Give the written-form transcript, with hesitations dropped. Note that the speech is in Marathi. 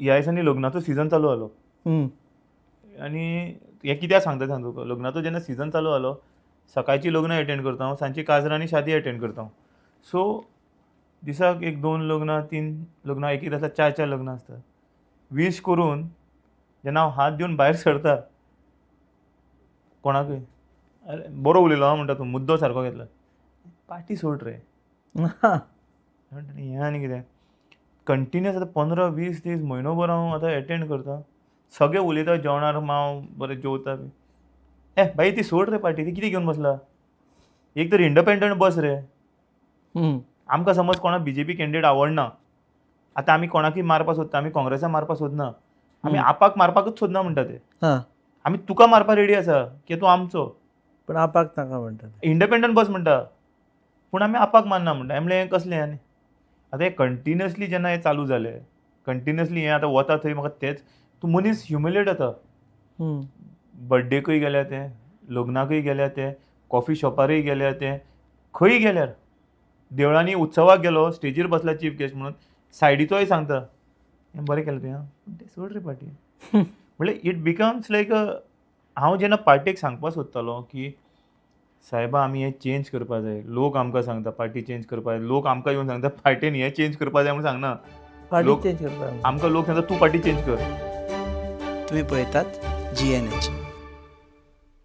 ह्या दिसांनी लग्नाचो सिजन चालू जालो हम्म. आनी हे कित्याक सांगता तुका, लग्नाचो जेन्ना सिजन चालू जालो सकाळची लग्न अटेंड करता हांव, सांजची काजरां आनी शादी अटेंड करता हांव. सो दिसाक 1-2 लग्नां 3 लग्नां एक एकदां 4-4 लग्नां आसता. विश करून जेन्ना हांव हात दिवन भायर सरता कोणाकय अरे बरो उलयलो आं म्हणटा तूं, मुद्दो सारको घेतला, पार्टी सोड रे म्हणटा हें आनी कितें. कंटिन्युअस आतां 15-20 दीस म्हयनोभर हांव आतां एटेंड करता. सगळे उलयता जेवणार हांव बरें जेवता बी. भाई ती सोड रे पार्टी, ती कितें घेवन बसला. एक तर इंडिपेंडंट बस रे. आमकां समज कोणाक BJP कॅन्डिडेट आवडना, आतां आमी कोणाकय मारपाक सोदता, आमी काँग्रेसाक मारपाक सोदना, आमी आपाक मारपाकूच सोदना म्हणटा ते. आमी तुका मारपाक रेडी आसा की तूं आमचो, पण आपाक नाका म्हणटा. इंडिपेंडंट बस म्हणटा पूण आमी आपाक मानना म्हणटा. म्हणलें हें कसलें. आनी आतां हें कंटिन्युअसली जेन्ना हें चालू जालें, कंटिन्युअसली हें आतां वता थंय म्हाका तेंच तूं मनीस ह्युमिलेट जाता. बर्थडेकूय गेल्या ते, लग्नाकूय गेल्या ते, कॉफी शॉपारूय गेल्या ते, खंय गेल्यार देवळांनी उत्सवाक गेलो, स्टेजीर बसला चीफ गेस्ट म्हणून, सायडीचोय सांगता हें बरें केलें तुवें तें सोड रे पार्टी. म्हणल्यार इट बिकम्स लायक हांव जेन्ना पार्टेक सांगपाक सोदतालो की सायबा आमी हें चेंज करपा जाय, लोक आमकां सांगता पार्टी चेंज करपा जाय, लोक आमकां येवन सांगता पार्टीन हें चेंज करपा जाय म्हणून सांगना. पार्टी चेंज करपा आमकां लोक सांगता तूं पार्टी चेंज कर. तुम्ही पळयतात GNH.